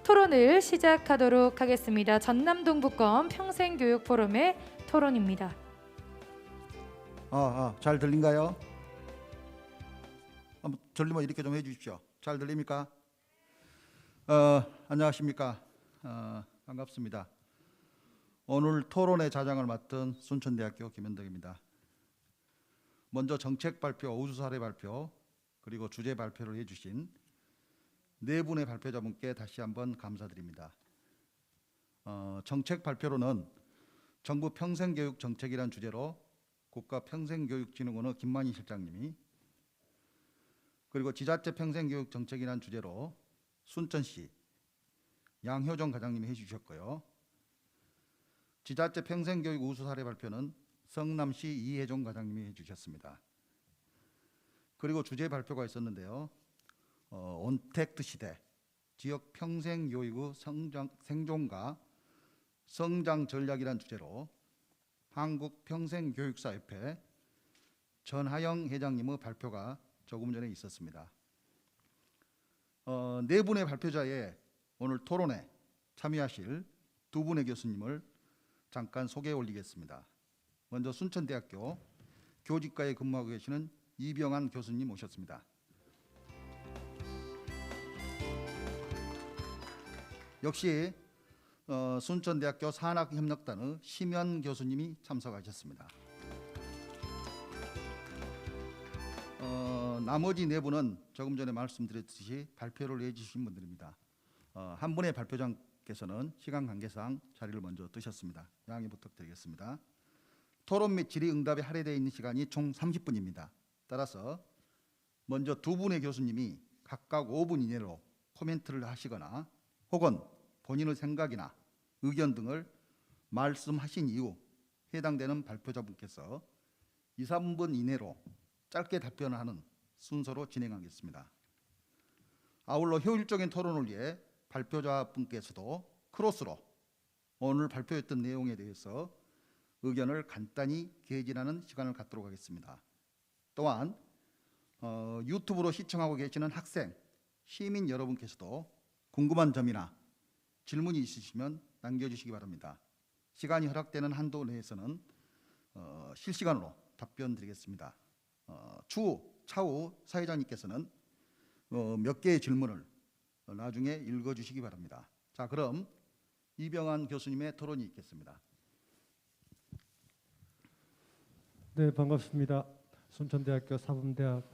토론을 시작하도록 하겠습니다. 전남동부권 평생교육포럼의 토론입니다. 잘 들린가요? 한번 들리면 이렇게 좀 해주십시오. 잘 들립니까? 안녕하십니까? 반갑습니다. 오늘 토론의 자장을 맡은 순천대학교 김현덕입니다. 먼저 정책 발표, 우수사례 발표, 그리고 주제 발표를 해주신 네 분의 발표자분께 다시 한번 감사드립니다. 정책 발표로는 정부 평생교육 정책이란 주제로 국가평생교육진흥원의 김만희 실장님이, 그리고 지자체 평생교육 정책이란 주제로 순천시 양효정 과장님이 해주셨고요. 지자체 평생교육 우수사례 발표는 성남시 이혜종 과장님이 해주셨습니다. 그리고 주제 발표가 있었는데요. 온택트 시대, 지역 평생교육의 생존과 성장 전략이란 주제로 한국평생교육사협회 전하영 회장님의 발표가 조금 전에 있었습니다. 네 분의 발표자의 오늘 토론에 참여하실 두 분의 교수님을 잠깐 소개해 올리겠습니다. 먼저 순천대학교 교직과에 근무하고 계시는 이병환 교수님 모셨습니다. 역시 순천대학교 산학협력단의 심연 교수님이 참석하셨습니다. 나머지 네 분은 조금 전에 말씀드렸듯이 발표를 해주신 분들입니다. 한 분의 발표장께서는 시간 관계상 자리를 먼저 뜨셨습니다. 양해 부탁드리겠습니다. 토론 및 질의응답에 할애되어 있는 시간이 총 30분입니다. 따라서 먼저 두 분의 교수님이 각각 5분 이내로 코멘트를 하시거나 혹은 본인의 생각이나 의견 등을 말씀하신 이후 해당되는 발표자분께서 2, 3분 이내로 짧게 답변을 하는 순서로 진행하겠습니다. 아울러 효율적인 토론을 위해 발표자분께서도 크로스로 오늘 발표했던 내용에 대해서 의견을 간단히 개진하는 시간을 갖도록 하겠습니다. 또한 유튜브로 시청하고 계시는 학생, 시민 여러분께서도 궁금한 점이나 질문이 있으시면 남겨주시기 바랍니다. 시간이 허락되는 한도 내에서는 실시간으로 답변 드리겠습니다. 차후 사회자님께서는 몇 개의 질문을 나중에 읽어주시기 바랍니다. 자, 그럼 이병환 교수님의 토론이 있겠습니다. 네, 반갑습니다. 순천대학교 사범대학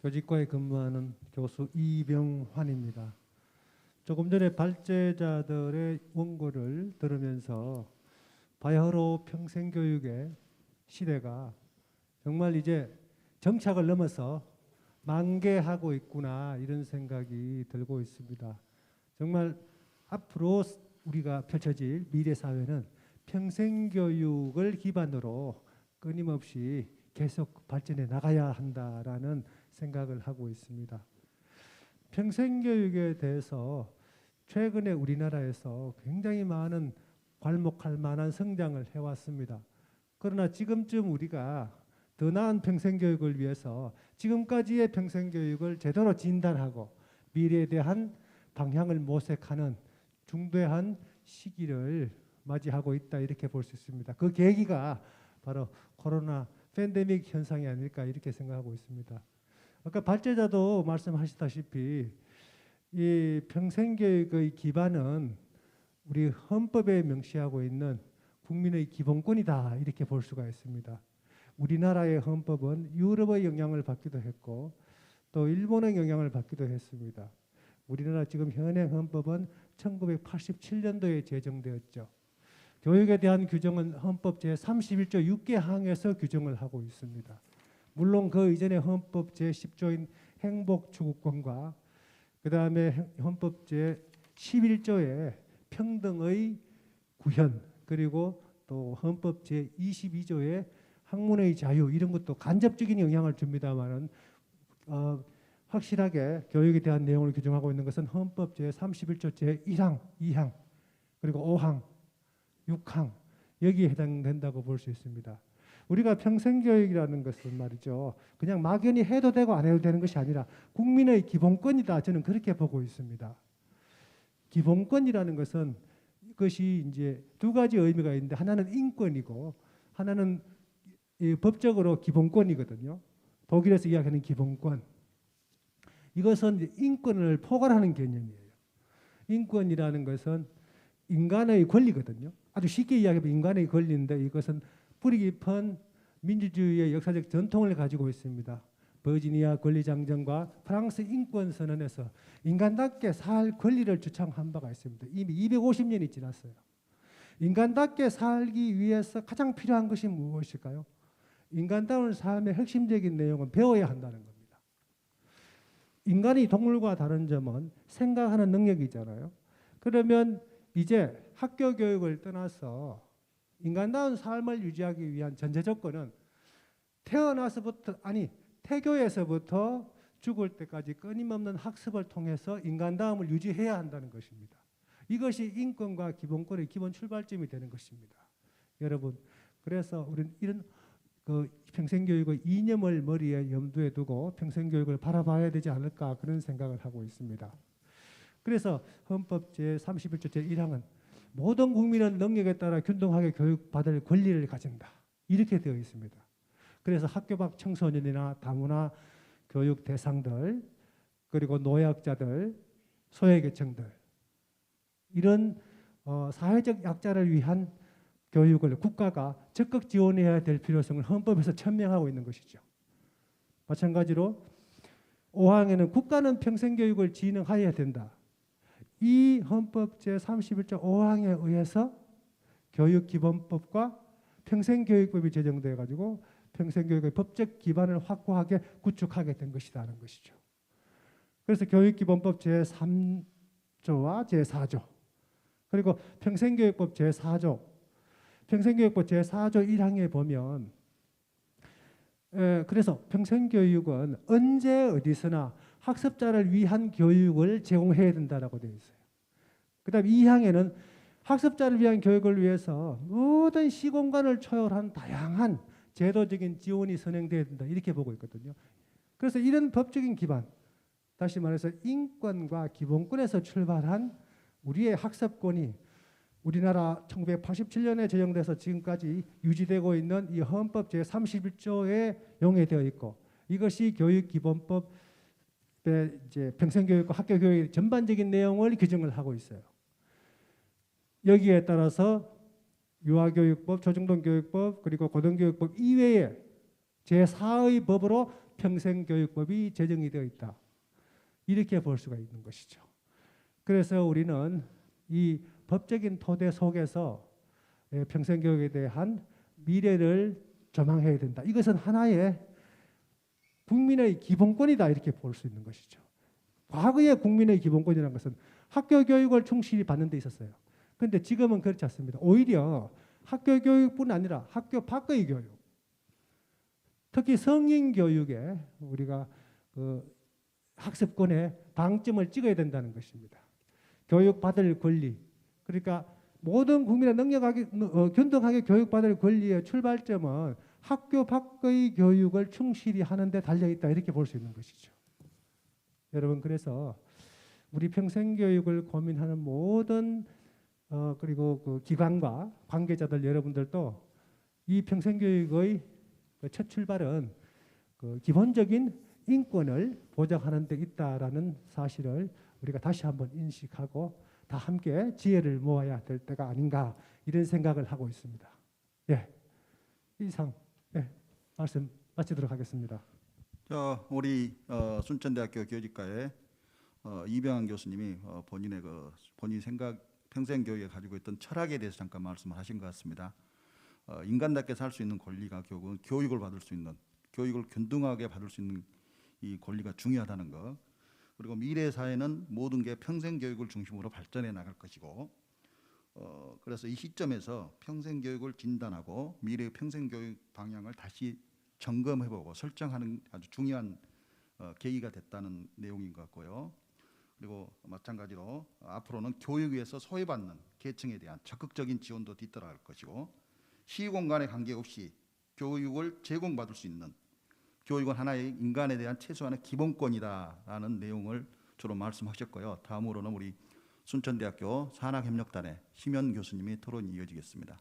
교직과에 근무하는 교수 이병환입니다. 조금 전에 발제자들의 원고를 들으면서 바야흐로 평생교육의 시대가 정말 이제 정착을 넘어서 만개하고 있구나, 이런 생각이 들고 있습니다. 정말 앞으로 우리가 펼쳐질 미래 사회는 평생교육을 기반으로 끊임없이 계속 발전해 나가야 한다라는 생각을 하고 있습니다. 평생교육에 대해서 최근에 우리나라에서 굉장히 많은 괄목할 만한 성장을 해왔습니다. 그러나 지금쯤 우리가 더 나은 평생교육을 위해서 지금까지의 평생교육을 제대로 진단하고 미래에 대한 방향을 모색하는 중대한 시기를 맞이하고 있다, 이렇게 볼 수 있습니다. 그 계기가 바로 코로나 팬데믹 현상이 아닐까, 이렇게 생각하고 있습니다. 아까 발제자도 말씀하셨다시피 이 평생교육의 기반은 우리 헌법에 명시하고 있는 국민의 기본권이다, 이렇게 볼 수가 있습니다. 우리나라의 헌법은 유럽의 영향을 받기도 했고 또 일본의 영향을 받기도 했습니다. 우리나라 지금 현행 헌법은 1987년도에 제정되었죠. 교육에 대한 규정은 헌법 제31조 6개 항에서 규정을 하고 있습니다. 물론 그 이전에 헌법 제10조인 행복추구권과 그 다음에 헌법 제11조의 평등의 구현, 그리고 또 헌법 제22조의 학문의 자유, 이런 것도 간접적인 영향을 줍니다만은 확실하게 교육에 대한 내용을 규정하고 있는 것은 헌법 제31조 제1항, 2항, 그리고 5항, 6항, 여기에 해당된다고 볼 수 있습니다. 우리가 평생교육이라는 것은 말이죠, 그냥 막연히 해도 되고 안 해도 되는 것이 아니라 국민의 기본권이다, 저는 그렇게 보고 있습니다. 기본권이라는 것은 그것이 이제 두 가지 의미가 있는데 하나는 인권이고 하나는 이 법적으로 기본권이거든요. 독일에서 이야기하는 기본권. 이것은 이제 인권을 포괄하는 개념이에요. 인권이라는 것은 인간의 권리거든요. 아주 쉽게 이야기하면 인간의 권리인데 이것은 뿌리 깊은 민주주의의 역사적 전통을 가지고 있습니다. 버지니아 권리장정과 프랑스 인권선언에서 인간답게 살 권리를 주창한 바가 있습니다. 이미 250년이 지났어요. 인간답게 살기 위해서 가장 필요한 것이 무엇일까요? 인간다운 삶의 핵심적인 내용은 배워야 한다는 겁니다. 인간이 동물과 다른 점은 생각하는 능력이잖아요. 그러면 이제 학교 교육을 떠나서 인간다운 삶을 유지하기 위한 전제 조건은 태교에서부터 죽을 때까지 끊임없는 학습을 통해서 인간다움을 유지해야 한다는 것입니다. 이것이 인권과 기본권의 기본 출발점이 되는 것입니다. 여러분, 그래서 우리는 이런 평생교육의 이념을 머리에 염두에 두고 평생교육을 바라봐야 되지 않을까 그런 생각을 하고 있습니다. 그래서 헌법 제31조 제1항은 모든 국민은 능력에 따라 균등하게 교육받을 권리를 가진다. 이렇게 되어 있습니다. 그래서 학교 밖 청소년이나 다문화 교육 대상들 그리고 노약자들, 소외계층들 이런 사회적 약자를 위한 교육을 국가가 적극 지원해야 될 필요성을 헌법에서 천명하고 있는 것이죠. 마찬가지로 5항에는 국가는 평생교육을 진흥하여야 된다. 이 헌법 제31조 5항에 의해서 교육기본법과 평생교육법이 제정되어 가지고 평생교육의 법적 기반을 확고하게 구축하게 된 것이라는 것이죠. 그래서 교육기본법 제3조와 제4조 그리고 평생교육법 제4조 평생교육법 제4조 1항에 보면 그래서 평생교육은 언제 어디서나 학습자를 위한 교육을 제공해야 된다라고 되어 있어요. 그 다음에 2항에는 학습자를 위한 교육을 위해서 모든 시공간을 초월한 다양한 제도적인 지원이 선행돼야 된다 이렇게 보고 있거든요. 그래서 이런 법적인 기반, 다시 말해서 인권과 기본권에서 출발한 우리의 학습권이 우리나라 1987년에 제정돼서 지금까지 유지되고 있는 이 헌법 제31조에 용해되어 있고 이것이 교육기본법의 이제 평생교육과 학교교육 전반적인 내용을 규정을 하고 있어요. 여기에 따라서 유아교육법, 초중등교육법 그리고 고등교육법 이외에 제4의 법으로 평생교육법이 제정이 되어 있다. 이렇게 볼 수가 있는 것이죠. 그래서 우리는 이 법적인 토대 속에서 평생교육에 대한 미래를 조망해야 된다. 이것은 하나의 국민의 기본권이다 이렇게 볼 수 있는 것이죠. 과거의 국민의 기본권이라는 것은 학교 교육을 충실히 받는 데 있었어요. 그런데 지금은 그렇지 않습니다. 오히려 학교 교육뿐 아니라 학교 밖의 교육, 특히 성인 교육에 우리가 학습권에 방점을 찍어야 된다는 것입니다. 교육받을 권리, 그러니까 모든 국민의 균등하게 교육받을 권리의 출발점은 학교 밖의 교육을 충실히 하는 데 달려있다 이렇게 볼 수 있는 것이죠. 여러분, 그래서 우리 평생교육을 고민하는 모든 그리고 그 기관과 관계자들 여러분들도 이 평생교육의 첫 출발은 그 기본적인 인권을 보장하는 데 있다라는 사실을 우리가 다시 한번 인식하고 다 함께 지혜를 모아야 될 때가 아닌가 이런 생각을 하고 있습니다. 예, 이상 말씀 마치도록 하겠습니다. 우리 순천대학교 교직과의 이병환 교수님이 본인 생각 평생교육에 가지고 있던 철학에 대해서 잠깐 말씀을 하신 것 같습니다. 인간답게 살 수 있는 권리가 결국은 교육을 받을 수 있는, 교육을 균등하게 받을 수 있는 이 권리가 중요하다는 것. 그리고 미래 사회는 모든 게 평생교육을 중심으로 발전해 나갈 것이고, 그래서 이 시점에서 평생교육을 진단하고 미래의 평생교육 방향을 다시 점검해보고 설정하는 아주 중요한 계기가 됐다는 내용인 것 같고요. 그리고 마찬가지로 앞으로는 교육에서 소외받는 계층에 대한 적극적인 지원도 뒤따라갈 것이고, 시공간에 관계없이 교육을 제공받을 수 있는, 교육은 하나의 인간에 대한 최소한의 기본권이다라는 내용을 주로 말씀하셨고요. 다음으로는 우리 순천대학교 산학협력단의 심연 교수님이 토론이 이어지겠습니다.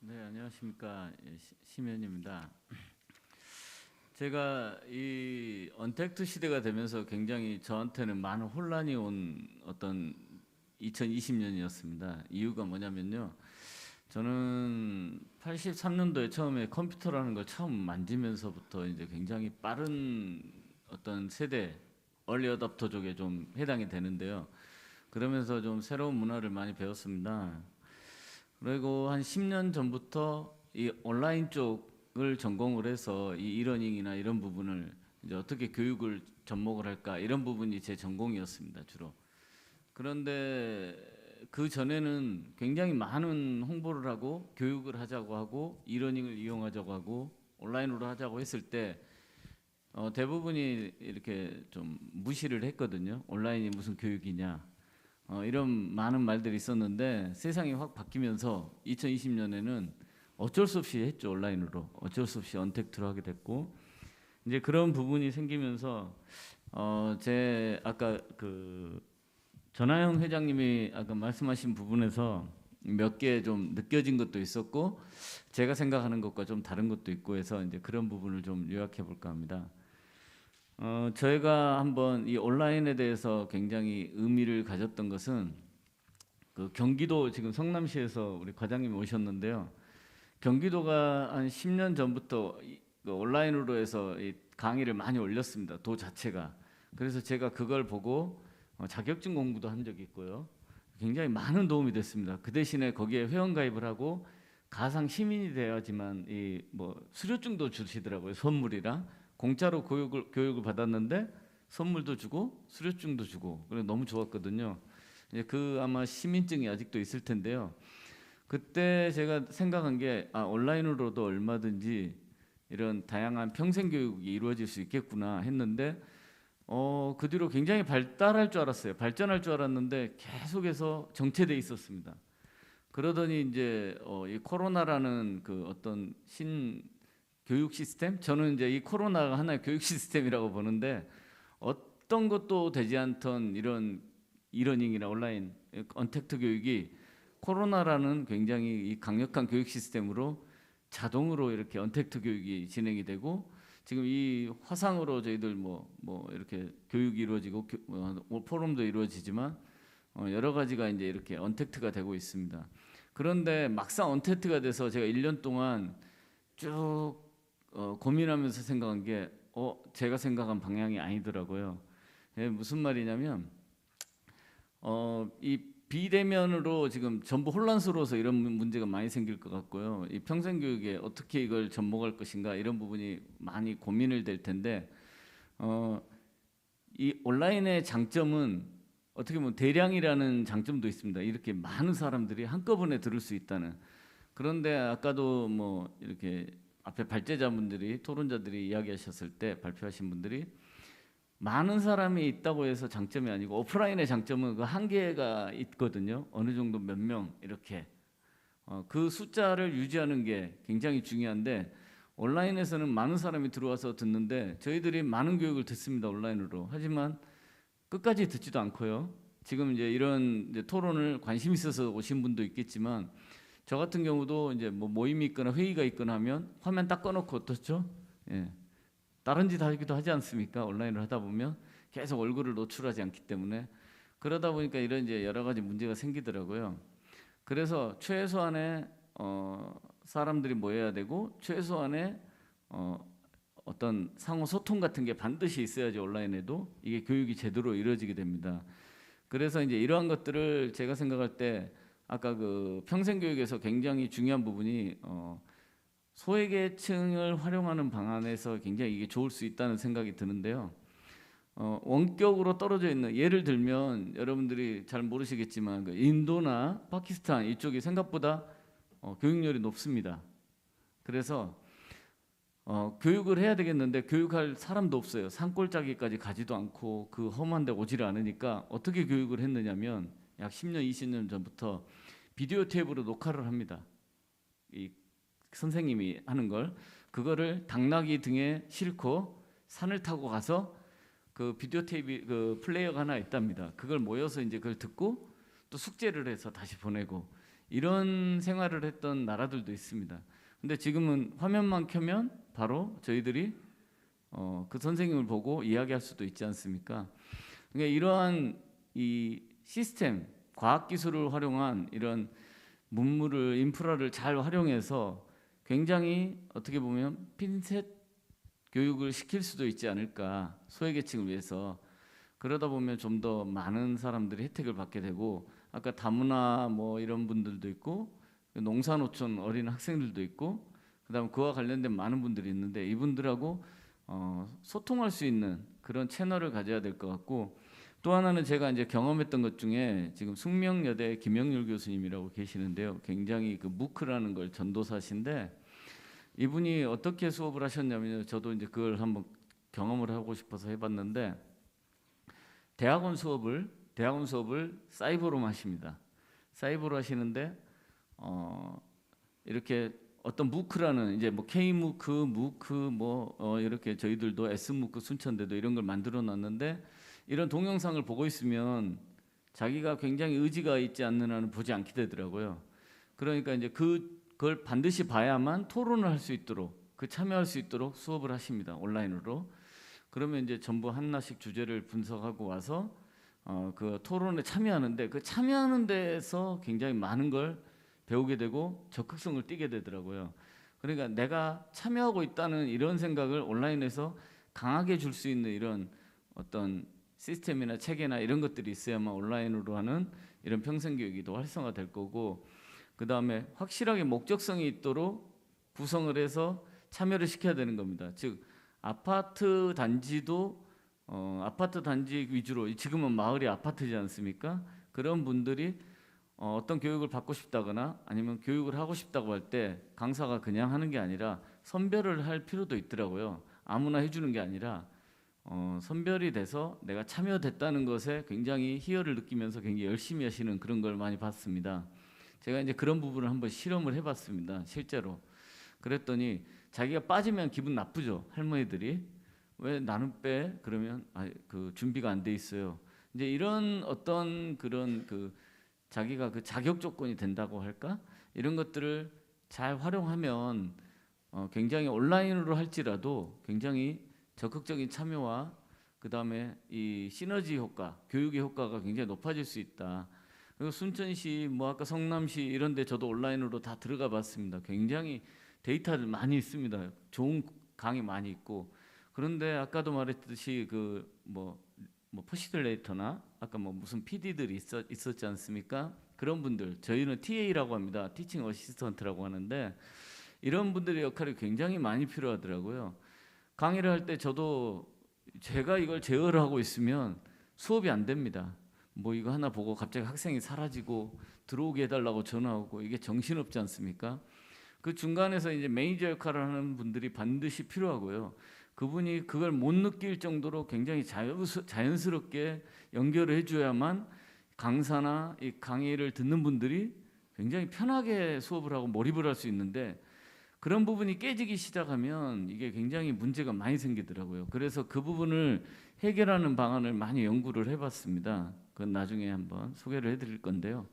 네, 안녕하십니까. 심연입니다. 제가 이 언택트 시대가 되면서 굉장히 저한테는 많은 혼란이 온 어떤 2020년이었습니다. 이유가 뭐냐면요. 저는 83년도에 처음에 컴퓨터라는 걸 처음 만지면서부터 이제 굉장히 빠른 어떤 세대 얼리 어답터족에 좀 해당이 되는데요. 그러면서 좀 새로운 문화를 많이 배웠습니다. 그리고 한 10년 전부터 이 온라인 쪽을 전공을 해서 이 이러닝이나 이런 부분을 이제 어떻게 교육을 접목을 할까 이런 부분이 제 전공이었습니다, 주로. 그런데 그 전에는 굉장히 많은 홍보를 하고 교육을 하자고 하고 이러닝을 이용하자고 하고 온라인으로 하자고 했을 때 대부분이 이렇게 좀 무시를 했거든요. 온라인이 무슨 교육이냐. 이런 많은 말들이 있었는데 세상이 확 바뀌면서 2020년에는 어쩔 수 없이 했죠. 온라인으로. 어쩔 수 없이 언택트로 하게 됐고 이제 그런 부분이 생기면서 제 아까 그 전하영 회장님이 아까 말씀하신 부분에서 몇 개 좀 느껴진 것도 있었고 제가 생각하는 것과 좀 다른 것도 있고 해서 이제 그런 부분을 좀 요약해 볼까 합니다. 저희가 한번 이 온라인에 대해서 굉장히 의미를 가졌던 것은 그 경기도 지금 성남시에서 우리 과장님이 오셨는데요. 경기도가 한 10년 전부터 그 온라인으로 해서 이 강의를 많이 올렸습니다. 도 자체가. 그래서 제가 그걸 보고 자격증 공부도 한 적이 있고요. 굉장히 많은 도움이 됐습니다. 그 대신에 거기에 회원 가입을 하고 가상 시민이 되어야지만 이 뭐 수료증도 주시더라고요. 선물이랑 공짜로 교육을 받았는데 선물도 주고 수료증도 주고 그래 너무 좋았거든요. 이제 그 아마 시민증이 아직도 있을 텐데요. 그때 제가 생각한 게 온라인으로도 얼마든지 이런 다양한 평생 교육이 이루어질 수 있겠구나 했는데 그 뒤로 굉장히 발달할 줄 알았어요. 발전할 줄 알았는데 계속해서 정체돼 있었습니다. 그러더니 이제 이 코로나라는 그 어떤 신 교육 시스템? 저는 이제 이 코로나가 하나의 교육 시스템이라고 보는데 어떤 것도 되지 않던 이런 이러닝이나 온라인 언택트 교육이 코로나라는 굉장히 이 강력한 교육 시스템으로 자동으로 이렇게 언택트 교육이 진행이 되고 지금 이 화상으로 저희들 뭐 이렇게 교육이 이루어지고 포럼도 이루어지지만 여러 가지가 이제 이렇게 언택트가 되고 있습니다. 그런데 막상 언택트가 돼서 제가 1년 동안 쭉 고민하면서 생각한 게 제가 생각한 방향이 아니더라고요. 무슨 말이냐면 이 비대면으로 지금 전부 혼란스러워서 이런 문제가 많이 생길 것 같고요. 이 평생교육에 어떻게 이걸 접목할 것인가 이런 부분이 많이 고민을 될 텐데 이 온라인의 장점은 어떻게 보면 대량이라는 장점도 있습니다. 이렇게 많은 사람들이 한꺼번에 들을 수 있다는. 그런데 아까도 뭐 이렇게 앞에 발제자분들이 토론자들이 이야기하셨을 때 발표하신 분들이 많은 사람이 있다고 해서 장점이 아니고 오프라인의 장점은 그 한계가 있거든요. 어느 정도 몇 명 이렇게 그 숫자를 유지하는 게 굉장히 중요한데 온라인에서는 많은 사람이 들어와서 듣는데 저희들이 많은 교육을 듣습니다. 온라인으로. 하지만 끝까지 듣지도 않고요. 지금 이제 이런 이제 토론을 관심 있어서 오신 분도 있겠지만 저 같은 경우도 이제 뭐 모임이 있거나 회의가 있거나 하면 화면 딱 꺼놓고 어떻죠? 예. 다른 짓 하기도 하지 않습니까? 온라인을 하다 보면 계속 얼굴을 노출하지 않기 때문에 그러다 보니까 이런 이제 여러 가지 문제가 생기더라고요. 그래서 최소한의 사람들이 모여야 되고 최소한의 어떤 상호 소통 같은 게 반드시 있어야지 온라인에도 이게 교육이 제대로 이루어지게 됩니다. 그래서 이제 이러한 것들을 제가 생각할 때 아까 그 평생교육에서 굉장히 중요한 부분이 소외계층을 활용하는 방안에서 굉장히 이게 좋을 수 있다는 생각이 드는데요. 원격으로 떨어져 있는 예를 들면 여러분들이 잘 모르시겠지만 그 인도나 파키스탄 이쪽이 생각보다 교육열이 높습니다. 그래서 교육을 해야 되겠는데 교육할 사람도 없어요. 산골짜기까지 가지도 않고 그 험한 데 오지를 않으니까 어떻게 교육을 했느냐면 약 10년, 20년 전부터 비디오 테이프로 녹화를 합니다. 이 선생님이 하는 걸 그거를 당나귀 등에 싣고 산을 타고 가서 그 비디오 테이프 그 플레이어가 하나 있답니다. 그걸 모여서 이제 그걸 듣고 또 숙제를 해서 다시 보내고 이런 생활을 했던 나라들도 있습니다. 근데 지금은 화면만 켜면 바로 저희들이 그 선생님을 보고 이야기할 수도 있지 않습니까? 그러니까 이러한 이 시스템, 과학 기술을 활용한 이런 문물을 인프라를 잘 활용해서 굉장히 어떻게 보면 핀셋 교육을 시킬 수도 있지 않을까, 소외계층을 위해서. 그러다 보면 좀 더 많은 사람들이 혜택을 받게 되고, 아까 다문화 뭐 이런 분들도 있고 농사노촌 어린 학생들도 있고 그다음 그와 관련된 많은 분들이 있는데 이분들하고 소통할 수 있는 그런 채널을 가져야 될 것 같고, 또 하나는 제가 이제 경험했던 것 중에 지금 숙명여대 김영률 교수님이라고 계시는데요. 굉장히 그 무크라는 걸 전도사신데 이분이 어떻게 수업을 하셨냐면, 저도 이제 그걸 한번 경험을 하고 싶어서 해봤는데, 대학원 수업을 사이버로 하십니다. 사이버로 하시는데 이렇게 어떤 무크라는 이제 뭐 K무크, 무크 뭐 이렇게 저희들도 S무크 순천대도 이런 걸 만들어 놨는데, 이런 동영상을 보고 있으면 자기가 굉장히 의지가 있지 않는 한은 보지 않게 되더라고요. 그러니까 이제 그걸 반드시 봐야만 토론을 할 수 있도록, 참여할 수 있도록 수업을 하십니다. 온라인으로. 그러면 이제 전부 하나씩 주제를 분석하고 와서 그 토론에 참여하는데, 그 참여하는 데에서 굉장히 많은 걸 배우게 되고 적극성을 띠게 되더라고요. 그러니까 내가 참여하고 있다는 이런 생각을 온라인에서 강하게 줄 수 있는 이런 어떤 시스템이나 체계나 이런 것들이 있어야만 온라인으로 하는 이런 평생교육이 더 활성화될 거고, 그 다음에 확실하게 목적성이 있도록 구성을 해서 참여를 시켜야 되는 겁니다. 즉 아파트 단지도 아파트 단지 위주로, 지금은 마을이 아파트지 않습니까? 그런 분들이 어떤 교육을 받고 싶다거나 아니면 교육을 하고 싶다고 할 때 강사가 그냥 하는 게 아니라 선별을 할 필요도 있더라고요. 아무나 해주는 게 아니라 선별이 돼서 내가 참여됐다는 것에 굉장히 희열을 느끼면서 굉장히 열심히 하시는 그런 걸 많이 봤습니다. 제가 이제 그런 부분을 한번 실험을 해봤습니다. 실제로. 그랬더니 자기가 빠지면 기분 나쁘죠. 할머니들이. 왜 나는 빼? 그러면 그 준비가 안 돼 있어요. 이제 이런 어떤 그런 자기가 그 자격 조건이 된다고 할까? 이런 것들을 잘 활용하면 굉장히 온라인으로 할지라도 굉장히 적극적인 참여와 그다음에 이 시너지 효과, 교육의 효과가 굉장히 높아질 수 있다. 그리고 순천시, 뭐 아까 성남시 이런 데 저도 온라인으로 다 들어가 봤습니다. 굉장히 데이터들 많이 있습니다. 좋은 강의 많이 있고. 그런데 아까도 말했듯이 뭐 퍼시들레이터나 아까 뭐 무슨 PD들이 있었지 않습니까? 그런 분들, 저희는 TA라고 합니다. 티칭 어시스턴트라고 하는데, 이런 분들의 역할이 굉장히 많이 필요하더라고요. 강의를 할 때 제가 이걸 제어를 하고 있으면 수업이 안 됩니다. 뭐 이거 하나 보고 갑자기 학생이 사라지고 들어오게 해달라고 전화 오고, 이게 정신없지 않습니까? 그 중간에서 이제 매니저 역할을 하는 분들이 반드시 필요하고요. 그분이 그걸 못 느낄 정도로 굉장히 자연스럽게 연결을 해줘야만 강사나 이 강의를 듣는 분들이 굉장히 편하게 수업을 하고 몰입을 할 수 있는데, 그런 부분이 깨지기 시작하면 이게 굉장히 문제가 많이 생기더라고요. 그래서 그 부분을 해결하는 방안을 많이 연구를 해봤습니다. 그건 나중에 한번 소개를 해드릴 건데요.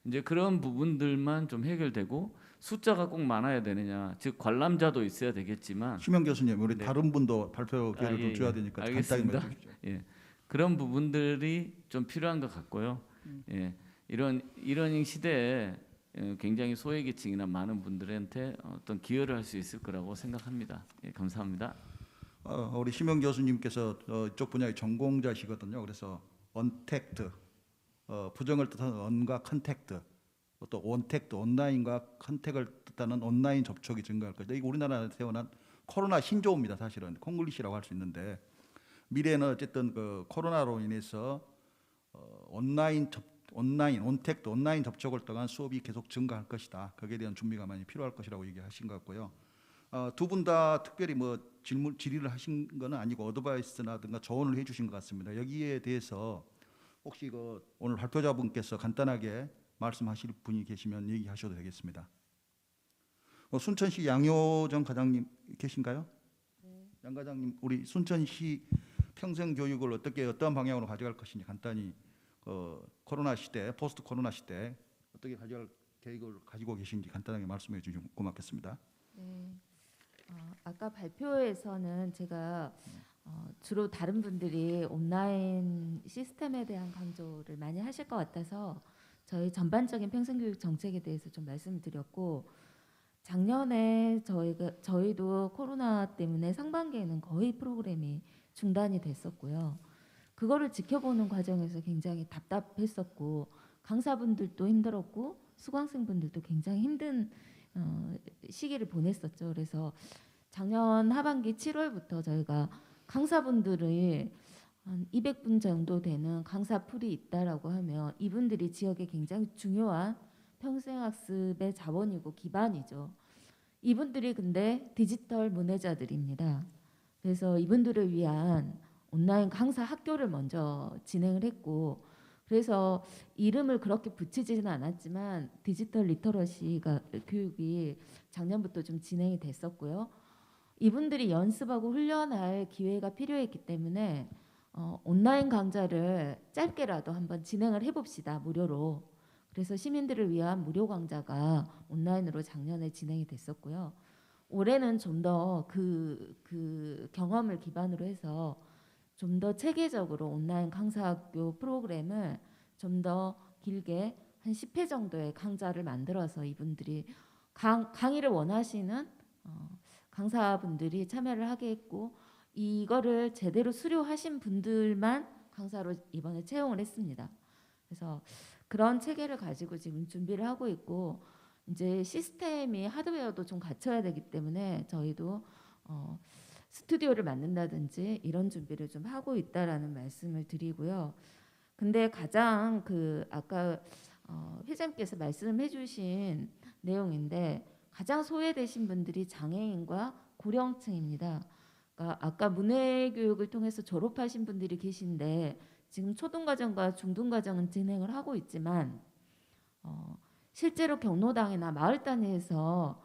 이제 그런 부분들만 좀 해결되고, 숫자가 꼭 많아야 되느냐, 즉 관람자도 있어야 되겠지만, 심영 교수님, 우리 네. 다른 분도 발표 기회를 좀 줘야 되니까 알겠습니다. 간단히 말해 주십시오. 예, 그런 부분들이 좀 필요한 것 같고요. 예, 이런 시대에 굉장히 소외계층이나 많은 분들한테 어떤 기여를 할 수 있을 거라고 생각합니다. 예, 감사합니다. 우리 심영 교수님께서 이쪽 분야의 전공자시거든요. 그래서 언택트, 부정을 뜻하는 언과 컨택트, 또 온택트, 온라인과 컨택을 뜻하는 온라인 접촉이 증가할 거죠. 이게 우리나라에 태어난 코로나 신조어입니다. 사실은 콩글리시라고 할 수 있는데, 미래는 어쨌든 그 코로나로 인해서 온택트, 온라인 접촉을 통한 수업이 계속 증가할 것이다. 거기에 대한 준비가 많이 필요할 것이라고 얘기하신 것 같고요. 두 분 다 특별히 뭐 질의를 하신 건 아니고 어드바이스나든가 조언을 해주신 것 같습니다. 여기에 대해서 혹시 오늘 발표자분께서 간단하게 말씀하실 분이 계시면 얘기하셔도 되겠습니다. 순천시 양효정 과장님 계신가요? 양 과장님, 우리 순천시 평생 교육을 어떻게 어떤 방향으로 가져갈 것인지 간단히 코로나 시대, 포스트 코로나 시대 어떻게 가져갈 계획을 가지고 계신지 간단하게 말씀해 주시면 고맙겠습니다. 네. 아까 발표에서는 제가 주로 다른 분들이 온라인 시스템에 대한 강조를 많이 하실 것 같아서 저희 전반적인 평생교육 정책에 대해서 좀 말씀을 드렸고, 작년에 저희도 코로나 때문에 상반기에는 거의 프로그램이 중단이 됐었고요. 그거를 지켜보는 과정에서 굉장히 답답했었고, 강사분들도 힘들었고 수강생분들도 굉장히 힘든 시기를 보냈었죠. 그래서 작년 하반기 7월부터 저희가 강사분들이 한 200분 정도 되는 강사 풀이 있다라고 하면 이분들이 지역에 굉장히 중요한 평생학습의 자원이고 기반이죠. 이분들이 근데 디지털 문해자들입니다. 그래서 이분들을 위한 온라인 강사 학교를 먼저 진행을 했고, 그래서 이름을 그렇게 붙이지는 않았지만 디지털 리터러시가 교육이 작년부터 좀 진행이 됐었고요. 이분들이 연습하고 훈련할 기회가 필요했기 때문에 온라인 강좌를 짧게라도 한번 진행을 해봅시다, 무료로. 그래서 시민들을 위한 무료 강좌가 온라인으로 작년에 진행이 됐었고요. 올해는 좀 더 그 경험을 기반으로 해서 좀 더 체계적으로 온라인 강사학교 프로그램을 좀 더 길게 한 10회 정도의 강좌를 만들어서 이분들이 강의를 원하시는 강사분들이 참여를 하게 했고, 이거를 제대로 수료하신 분들만 강사로 이번에 채용을 했습니다. 그래서 그런 체계를 가지고 지금 준비를 하고 있고, 이제 시스템이 하드웨어도 좀 갖춰야 되기 때문에 저희도 스튜디오를 만든다든지 이런 준비를 좀 하고 있다라는 말씀을 드리고요. 근데 가장 아까 회장께서 말씀해주신 내용인데 가장 소외되신 분들이 장애인과 고령층입니다. 그러니까 아까 문해교육을 통해서 졸업하신 분들이 계신데 지금 초등과정과 중등과정은 진행을 하고 있지만 실제로 경로당이나 마을 단위에서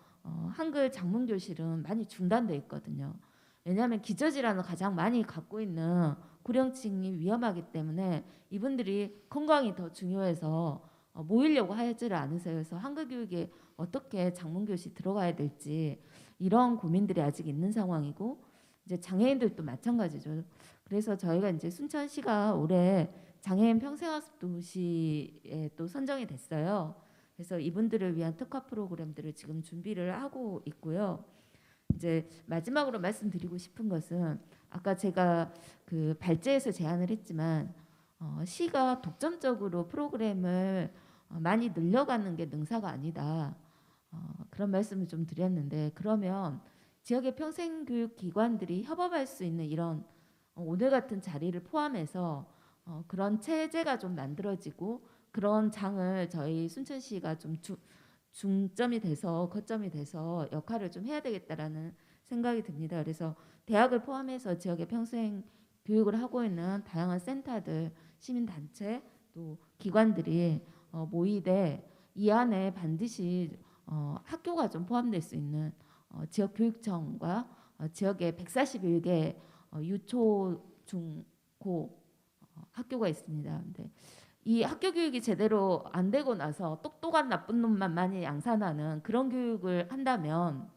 한글 작문 교실은 많이 중단돼 있거든요. 왜냐하면 기저질환을 가장 많이 갖고 있는 고령층이 위험하기 때문에 이분들이 건강이 더 중요해서 모이려고 하지를 않으세요. 그래서 한글 교육에 어떻게 작문 교실 들어가야 될지 이런 고민들이 아직 있는 상황이고, 이제 장애인들도 마찬가지죠. 그래서 저희가 이제 순천시가 올해 장애인 평생학습 도시에 또 선정이 됐어요. 그래서 이분들을 위한 특화 프로그램들을 지금 준비를 하고 있고요. 이제 마지막으로 말씀드리고 싶은 것은 아까 제가 발제에서 제안을 했지만 시가 독점적으로 프로그램을 많이 늘려가는 게 능사가 아니다. 그런 말씀을 좀 드렸는데, 그러면 지역의 평생교육 기관들이 협업할 수 있는 이런 오늘 같은 자리를 포함해서 그런 체제가 좀 만들어지고 그런 장을 저희 순천시가 좀 중점이 돼서 거점이 돼서 역할을 좀 해야 되겠다라는 생각이 듭니다. 그래서 대학을 포함해서 지역의 평생 교육을 하고 있는 다양한 센터들, 시민단체 또 기관들이 모이되 이 안에 반드시 학교가 좀 포함될 수 있는 지역교육청과 지역에 141개 유초, 중, 고 학교가 있습니다. 근데 이 학교 교육이 제대로 안 되고 나서 똑똑한 나쁜 놈만 많이 양산하는 그런 교육을 한다면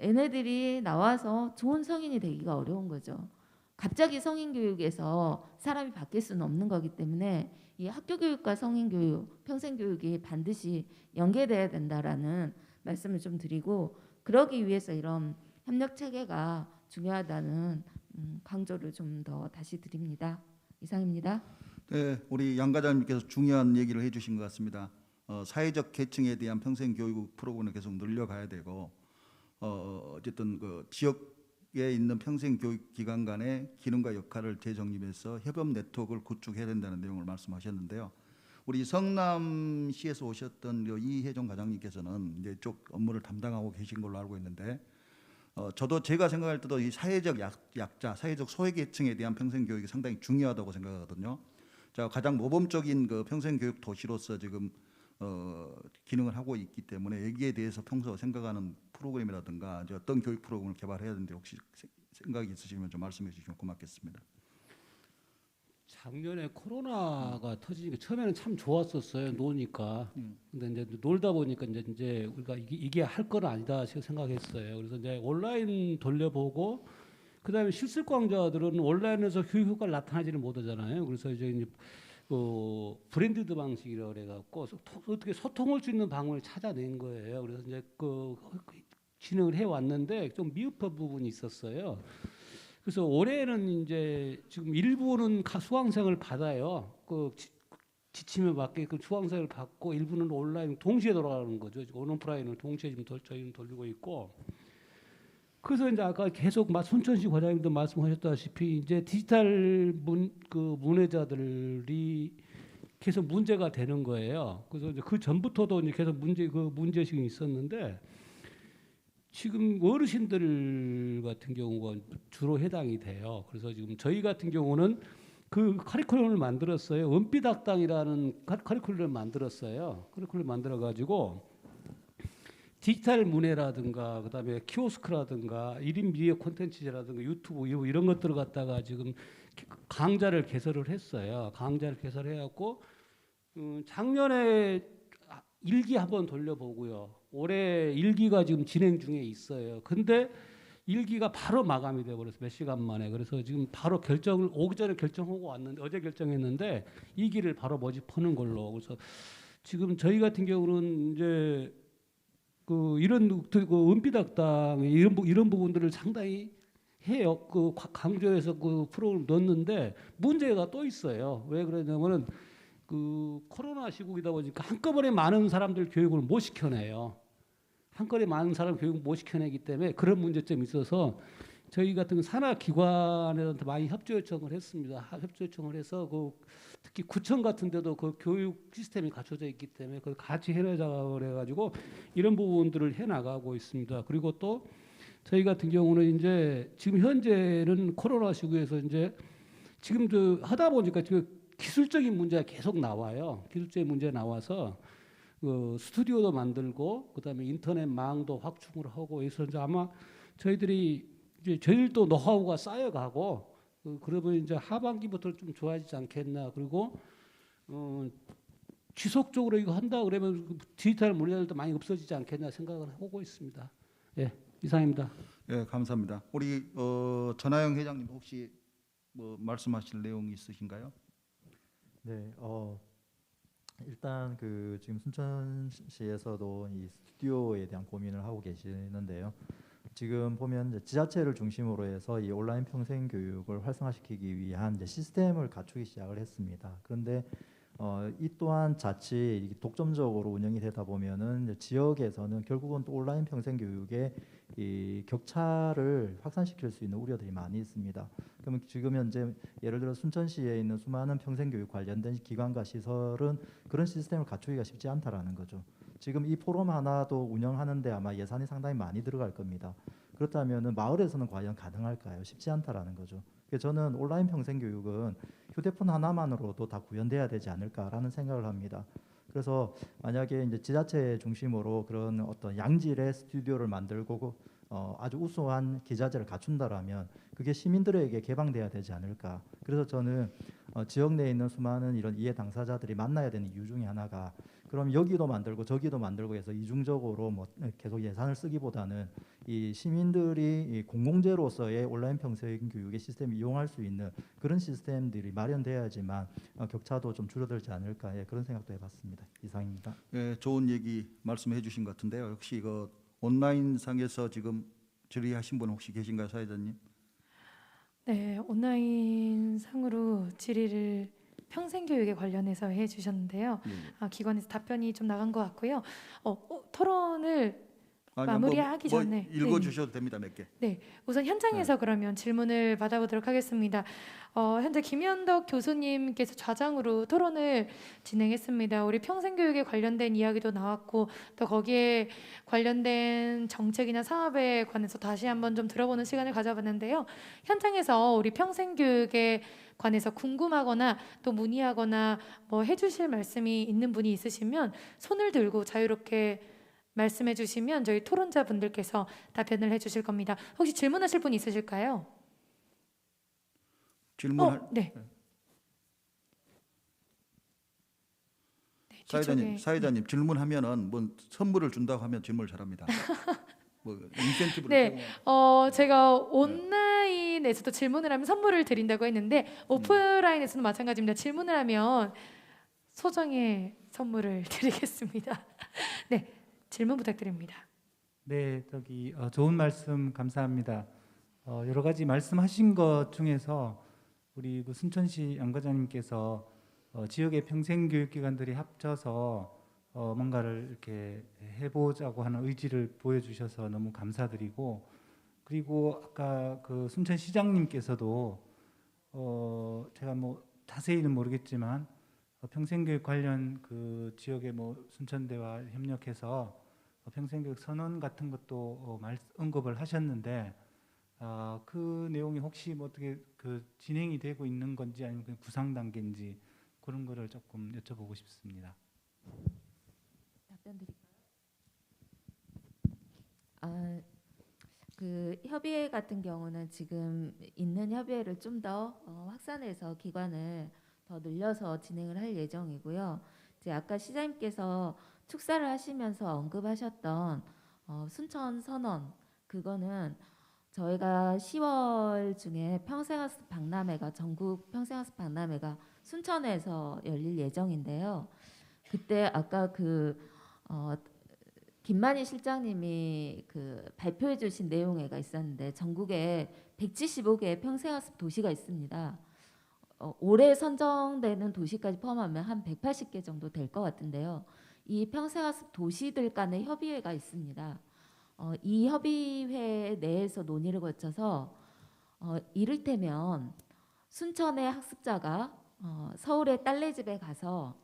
얘네들이 나와서 좋은 성인이 되기가 어려운 거죠. 갑자기 성인 교육에서 사람이 바뀔 수는 없는 거기 때문에 이 학교 교육과 성인 교육, 평생 교육이 반드시 연계돼야 된다라는 말씀을 좀 드리고, 그러기 위해서 이런 협력 체계가 중요하다는 강조를 좀 더 다시 드립니다. 이상입니다. 네, 우리 양 과장님께서 중요한 얘기를 해주신 것 같습니다. 사회적 계층에 대한 평생 교육 프로그램을 계속 늘려가야 되고, 어쨌든 그 지역에 있는 평생 교육 기관 간의 기능과 역할을 재정립해서 협업 네트워크를 구축해야 된다는 내용을 말씀하셨는데요. 우리 성남시에서 오셨던 이혜정 과장님께서는 이제 쪽 업무를 담당하고 계신 걸로 알고 있는데, 저도 제가 생각할 때도 이 사회적 약자, 사회적 소외계층에 대한 평생 교육이 상당히 중요하다고 생각하거든요. 자, 가장 모범적인 그 평생 교육 도시로서 지금 기능을 하고 있기 때문에 여기에 대해서 평소 생각하는 프로그램이라든가 이제 어떤 교육 프로그램을 개발해야 되는데 혹시 생각이 있으시면 좀 말씀해 주시면 고맙겠습니다. 작년에 코로나가 터지니까 처음에는 참 좋았었어요. 노니까. 근데 이제 놀다 보니까 이제 우리가 이게 할 건 아니다 생각했어요. 그래서 이제 온라인 돌려보고 그다음에 실습 강좌들은 온라인에서 교육 효과를 나타나지는 못하잖아요. 그래서 이제 브랜디드 방식이라고 그래갖고 어떻게 소통할 수 있는 방법을 찾아낸 거예요. 그래서 이제 진행을 해 왔는데 좀 미흡한 부분이 있었어요. 그래서 올해는 이제 지금 일부는 수강생을 받아요. 지침에 맞게 수강생을 받고 일부는 온라인 동시에 돌아가는 거죠. 온오프라인을 동시에 지금 저희는 돌리고 있고. 그래서 이제 아까 계속 손천식 과장님도 말씀하셨다시피 이제 디지털 문해자들이 계속 문제가 되는 거예요. 그래서 이제 그 전부터도 이제 계속 문제식이 있었는데. 지금 어르신들 같은 경우가 주로 해당이 돼요. 그래서 지금 저희 같은 경우는 그 커리큘럼을 만들었어요. 은빛학당이라는 커리큘럼을 만들었어요. 커리큘럼 만들어가지고 디지털 문해라든가 그다음에 키오스크라든가 1인 미디어 콘텐츠라든가 유튜브 이런 것들을 갖다가 지금 강좌를 개설을 했어요. 강좌를 개설해갖고 작년에 일기 한번 돌려보고요. 올해 일기가 지금 진행 중에 있어요. 근데 일기가 바로 마감이 돼버려서 몇 시간 만에. 그래서 지금 바로 오기 전에 결정하고 왔는데 어제 결정했는데 이 길을 바로 모집하는 걸로. 그래서 지금 저희 같은 경우는 이제 이런 은빛학당 이런 부분들을 상당히 해요. 강조해서 프로그램을 넣었는데 문제가 또 있어요. 왜 그러냐면은 코로나 시국이다 보니까 한꺼번에 많은 사람들 교육을 못 시켜내요. 한꺼번에 많은 사람 교육을 못 시켜내기 때문에 그런 문제점이 있어서 저희 같은 산하기관한테 많이 협조 요청을 했습니다. 협조 요청을 해서 특히 구청 같은 데도 교육 시스템이 갖춰져 있기 때문에 그걸 같이 해내자고 그래가지고 이런 부분들을 해나가고 있습니다. 그리고 또 저희 같은 경우는 이제 지금 현재는 코로나 시국에서 이제 지금 하다 보니까 기술적인 문제가 계속 나와요. 기술적인 문제 나와서 스튜디오도 만들고 그다음에 인터넷망도 확충을 하고 그래서 이제 아마 저희들도 노하우가 쌓여가고 그러면 이제 하반기부터 좀 좋아지지 않겠나. 그리고 지속적으로 이거 한다 그러면 디지털 문제들도 많이 없어지지 않겠나 생각을 하고 있습니다. 예, 이상입니다. 예, 감사합니다. 우리 전하영 회장님 혹시 말씀하실 내용이 있으신가요? 네, 일단 지금 순천시에서도 이 스튜디오에 대한 고민을 하고 계시는데요. 지금 보면 이제 지자체를 중심으로 해서 이 온라인 평생 교육을 활성화시키기 위한 이제 시스템을 갖추기 시작을 했습니다. 그런데 이 또한 자칫 독점적으로 운영이 되다 보면은 이제 지역에서는 결국은 또 온라인 평생 교육의 이 격차를 확산시킬 수 있는 우려들이 많이 있습니다. 그러면 지금 현재 예를 들어 순천시에 있는 수많은 평생 교육 관련된 기관과 시설은 그런 시스템을 갖추기가 쉽지 않다라는 거죠. 지금 이 포럼 하나도 운영하는데 아마 예산이 상당히 많이 들어갈 겁니다. 그렇다면은 마을에서는 과연 가능할까요? 쉽지 않다라는 거죠. 그래서 저는 온라인 평생 교육은 휴대폰 하나만으로도 다 구현돼야 되지 않을까라는 생각을 합니다. 그래서 만약에 이제 지자체 중심으로 그런 어떤 양질의 스튜디오를 만들고 아주 우수한 기자재를 갖춘다라면 그게 시민들에게 개방돼야 되지 않을까. 그래서 저는 지역 내에 있는 수많은 이런 이해 당사자들이 만나야 되는 이유 중에 하나가 그럼 여기도 만들고 저기도 만들고 해서 이중적으로 계속 예산을 쓰기보다는 이 시민들이 이 공공재로서의 온라인 평생 교육의 시스템을 이용할 수 있는 그런 시스템들이 마련돼야지만 격차도 좀 줄어들지 않을까 그런 생각도 해봤습니다. 이상입니다. 예, 좋은 얘기 말씀해 주신 것 같은데요. 혹시 온라인 상에서 지금 질의하신 분 혹시 계신가요, 사회자님? 네, 온라인 상으로 질의를 평생교육에 관련해서 해주셨는데요. 기관에서 답변이 좀 나간 것 같고요. 토론을 마무리하기 전에 읽어주셔도 됩니다. 몇 개. 네, 우선 현장에서 그러면 질문을 받아보도록 하겠습니다. 현재 김현덕 교수님께서 좌장으로 토론을 진행했습니다. 우리 평생교육에 관련된 이야기도 나왔고 또 거기에 관련된 정책이나 사업에 관해서 다시 한번 좀 들어보는 시간을 가져봤는데요. 현장에서 우리 평생교육에 관해서 궁금하거나 또 문의하거나 해주실 말씀이 있는 분이 있으시면 손을 들고 자유롭게 말씀해 주시면 저희 토론자분들께서 답변을 해 주실 겁니다. 혹시 질문하실 분 있으실까요? 질문할 네. 네, 사회자님, 뒤쪽에. 사회자님 질문하면은 뭐 선물을 준다고 하면 질문을 잘합니다. 뭐 인센티브를 네, 제공하고. 제가 온라인에서도 질문을 하면 선물을 드린다고 했는데 오프라인에서도 마찬가지입니다. 질문을 하면 소정의 선물을 드리겠습니다. 네, 질문 부탁드립니다. 네, 좋은 말씀 감사합니다. 여러 가지 말씀하신 것 중에서 우리 그 순천시 양과장님께서 지역의 평생교육기관들이 합쳐서 뭔가를 이렇게 해보자고 하는 의지를 보여주셔서 너무 감사드리고, 그리고 아까 그 순천시장님께서도 제가 뭐 자세히는 모르겠지만 평생교육 관련 그 지역의 뭐 순천대와 협력해서 평생교육 선언 같은 것도 언급을 하셨는데, 그 내용이 혹시 뭐 어떻게 그 진행이 되고 있는 건지 아니면 그냥 구상 단계인지 그런 거를 조금 여쭤보고 싶습니다. 답변 드릴까요? 그 협의회 같은 경우는 지금 있는 협의회를 좀 더 확산해서 기관을 더 늘려서 진행을 할 예정이고요. 이제 아까 시장님께서 축사를 하시면서 언급하셨던 순천 선언, 그거는 저희가 10월 중에 평생학습 박람회가, 전국 평생학습 박람회가 순천에서 열릴 예정인데요. 그때 아까 김만희 실장님이 그 발표해 주신 내용회가 있었는데, 전국에 175개의 평생학습 도시가 있습니다. 올해 선정되는 도시까지 포함하면 한 180개 정도 될 것 같은데요. 이 평생학습 도시들 간의 협의회가 있습니다. 이 협의회 내에서 논의를 거쳐서 이를테면 순천의 학습자가 서울의 딸네 집에 가서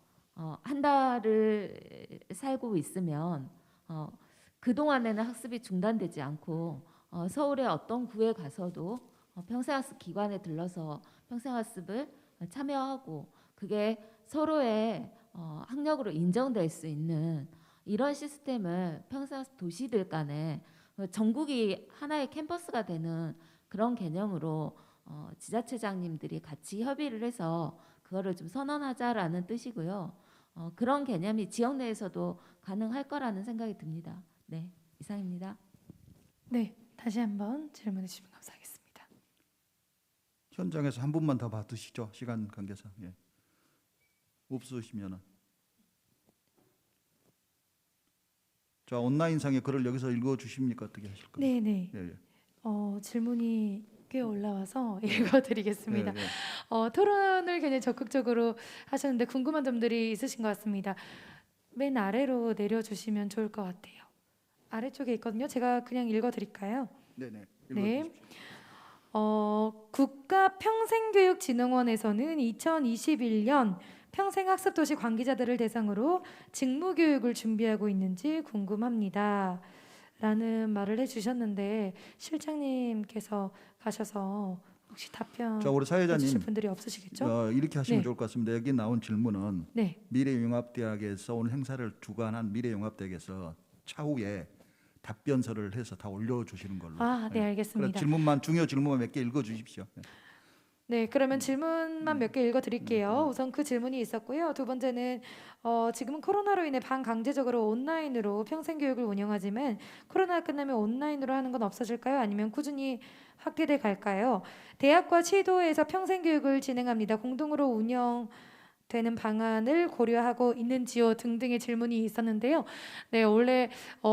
한 달을 살고 있으면 그동안에는 학습이 중단되지 않고 서울의 어떤 구에 가서도 평생학습 기관에 들러서 평생학습을 참여하고, 그게 서로의 학력으로 인정될 수 있는 이런 시스템을 평생학습 도시들 간에 전국이 하나의 캠퍼스가 되는 그런 개념으로 지자체장님들이 같이 협의를 해서 그거를 좀 선언하자라는 뜻이고요. 그런 개념이 지역 내에서도 가능할 거라는 생각이 듭니다. 네, 이상입니다. 네, 다시 한번 질문해 주시면 감사하겠습니다. 현장에서 한 분만 더 받으시죠. 시간 관계상. 예. 없으시면은. 자, 온라인상의 글을 여기서 읽어 주십니까? 어떻게 하실 거예요? 네, 네. 예, 예. 질문이 꽤 올라와서 읽어드리겠습니다. 예, 예. 토론을 굉장히 적극적으로 하셨는데 궁금한 점들이 있으신 것 같습니다. 맨 아래로 내려주시면 좋을 것 같아요. 아래쪽에 있거든요. 제가 그냥 읽어드릴까요? 네, 네. 네. 읽어 주십시오. 국가평생교육진흥원에서는 2021년 평생학습도시 관계자들을 대상으로 직무교육을 준비하고 있는지 궁금합니다. 라는 말을 해주셨는데 실장님께서 가셔서 혹시 답변 자, 우리 해주실 사회자님 분들이 없으시겠죠? 이렇게 하시면 네. 좋을 것 같습니다. 여기 나온 질문은 네. 미래융합대학에서 오늘 행사를 주관한 미래융합대학에서 차후에 답변서를 해서 다 올려주시는 걸로. 아, 네, 그래, 알겠습니다. 질문만 중요 질문만 몇 개 읽어주십시오. 네. 네, 그러면 질문만 몇 개 읽어드릴게요. 우선 그 질문이 있었고요. 두 번째는 지금은 코로나로 인해 반강제적으로 온라인으로 평생교육을 운영하지만 코로나가 끝나면 온라인으로 하는 건 없어질까요? 아니면 꾸준히 확대돼 갈까요? 대학과 치도에서 평생교육을 진행합니다. 공동으로 운영되는 방안을 고려하고 있는지요? 등등의 질문이 있었는데요. 네, 원래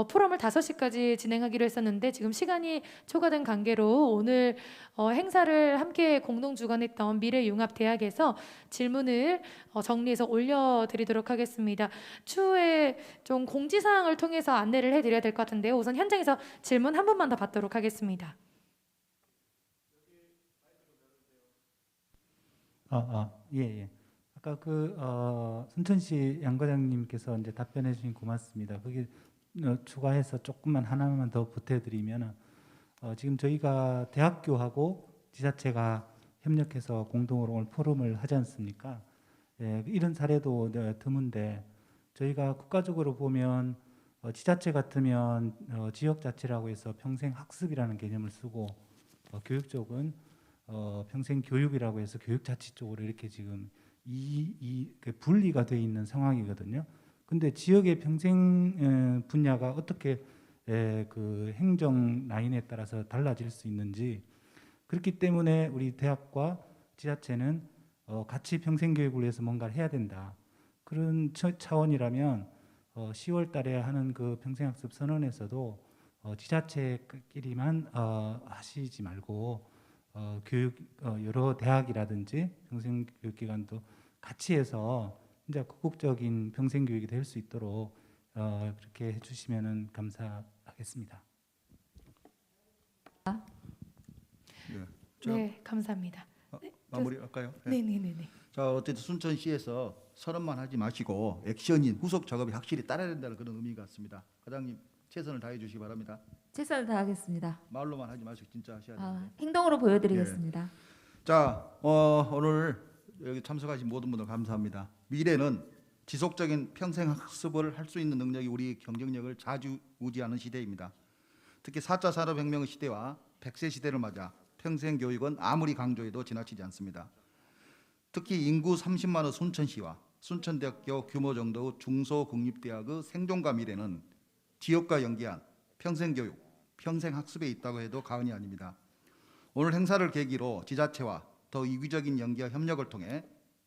포럼을 5시까지 진행하기로 했었는데 지금 시간이 초과된 관계로 오늘 행사를 함께 공동 주관했던 미래융합대학에서 질문을 정리해서 올려드리도록 하겠습니다. 추후에 좀 공지사항을 통해서 안내를 해드려야 될 것 같은데요. 우선 현장에서 질문 한 번만 더 받도록 하겠습니다. 예. 아까 순천시 양 과장님께서 이제 답변해 주신 고맙습니다. 거기 추가해서 조금만 하나만 더 보태드리면, 지금 저희가 대학교하고 지자체가 협력해서 공동으로 오늘 포럼을 하지 않습니까? 예, 이런 사례도 드문데 저희가 국가적으로 보면 지자체 같으면 지역 자치라고 해서 평생 학습이라는 개념을 쓰고 교육 쪽은 평생 교육이라고 해서 교육 자치 쪽으로 이렇게 지금 그 분리가 돼 있는 상황이거든요. 근데 지역의 평생 분야가 어떻게 그 행정 라인에 따라서 달라질 수 있는지, 그렇기 때문에 우리 대학과 지자체는 같이 평생 교육을 위해서 뭔가를 해야 된다. 그런 차원이라면 10월 달에 하는 그 평생학습 선언에서도 지자체끼리만 하시지 말고 교육 여러 대학이라든지 평생교육기관도 같이 해서 진짜 궁극적인 평생교육이 될 수 있도록 그렇게 해주시면 감사하겠습니다. 네, 감사합니다. 마무리할까요? 네, 네, 네, 네. 자, 어쨌든 순천시에서 선언만 하지 마시고 액션인 후속 작업이 확실히 따라야 된다는 그런 의미 같습니다. 과장님 최선을 다해 주시기 바랍니다. 최선을 다하겠습니다. 말로만 하지 마시고 진짜 하셔야 됩니다. 행동으로 보여드리겠습니다. 자, 오늘 여기 참석하신 모든 분들 감사합니다. 미래는 지속적인 평생 학습을 할 수 있는 능력이 우리 경쟁력을 좌지우지하는 시대입니다. 특히 4차 산업혁명의 시대와 100세 시대를 맞아 평생 교육은 아무리 강조해도 지나치지 않습니다. 특히 인구 30만의 순천시와 순천대학교 규모 정도의 중소국립대학의 생존과 미래는 지역과 연계한 평생교육, 평생학습에 있다고 해도 과언이 아닙니다. 오늘 행사를 계기로 지자체와 더 이기적인 연계와 협력을 통해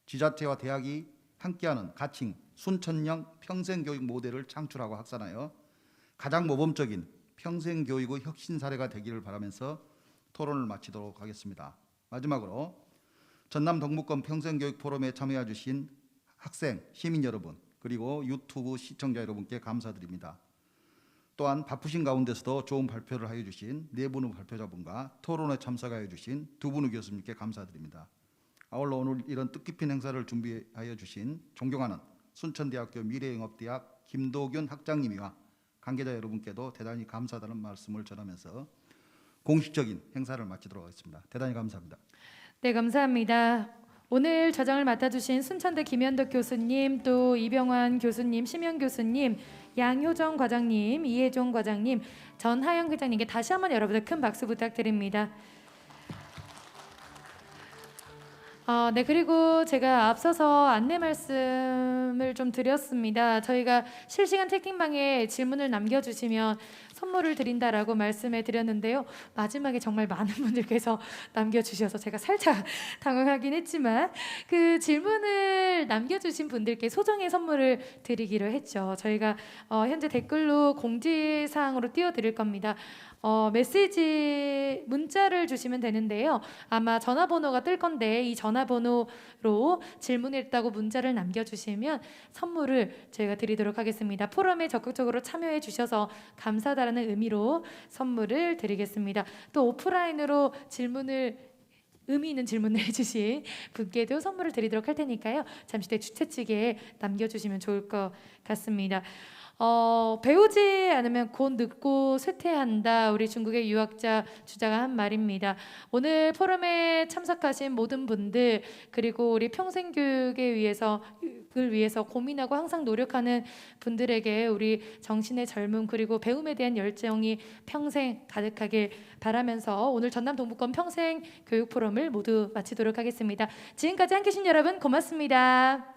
지자체와 대학이 함께하는 가칭 순천형 평생교육 모델을 창출하고 확산하여 가장 모범적인 평생교육의 혁신 사례가 되기를 바라면서 토론을 마치도록 하겠습니다. 마지막으로 전남 동북권 평생교육 포럼에 참여해 주신 학생, 시민 여러분, 그리고 유튜브 시청자 여러분께 감사드립니다. 또한 바쁘신 가운데서도 좋은 발표를 하여 주신 네 분의 발표자분과 토론에 참석하여 주신 두 분의 교수님께 감사드립니다. 아울러 오늘 이런 뜻깊은 행사를 준비하여 주신 존경하는 순천대학교 미래영업대학 김도균 학장님과 관계자 여러분께도 대단히 감사하다는 말씀을 전하면서 공식적인 행사를 마치도록 하겠습니다. 대단히 감사합니다. 네, 감사합니다. 오늘 좌장을 맡아주신 순천대 김현덕 교수님, 또 이병환 교수님, 심현 교수님, 양효정 과장님, 이혜종 과장님, 전하영 회장님께 다시 한번 여러분들 큰 박수 부탁드립니다. 네, 그리고 제가 앞서서 안내 말씀을 좀 드렸습니다. 저희가 실시간 채팅방에 질문을 남겨주시면 선물을 드린다라고 말씀해 드렸는데요. 마지막에 정말 많은 분들께서 남겨주셔서 제가 살짝 당황하긴 했지만 그 질문을 남겨주신 분들께 소정의 선물을 드리기로 했죠. 저희가 현재 댓글로 공지사항으로 띄워드릴 겁니다. 메시지 문자를 주시면 되는데요. 아마 전화번호가 뜰 건데 이 전화번호로 질문했다고 문자를 남겨주시면 선물을 저희가 드리도록 하겠습니다. 포럼에 적극적으로 참여해 주셔서 감사하다는 의미로 선물을 드리겠습니다. 또 오프라인으로 의미 있는 질문을 해주신 분께도 선물을 드리도록 할 테니까요. 잠시 뒤에 주최측에 남겨주시면 좋을 것 같습니다. 배우지 않으면 곧 늙고 쇠퇴한다. 우리 중국의 유학자 주자가 한 말입니다. 오늘 포럼에 참석하신 모든 분들, 그리고 우리 평생교육을 위해서 고민하고 항상 노력하는 분들에게 우리 정신의 젊음 그리고 배움에 대한 열정이 평생 가득하길 바라면서 오늘 전남 동북권 평생교육 포럼을 모두 마치도록 하겠습니다. 지금까지 함께 해주신 여러분 고맙습니다.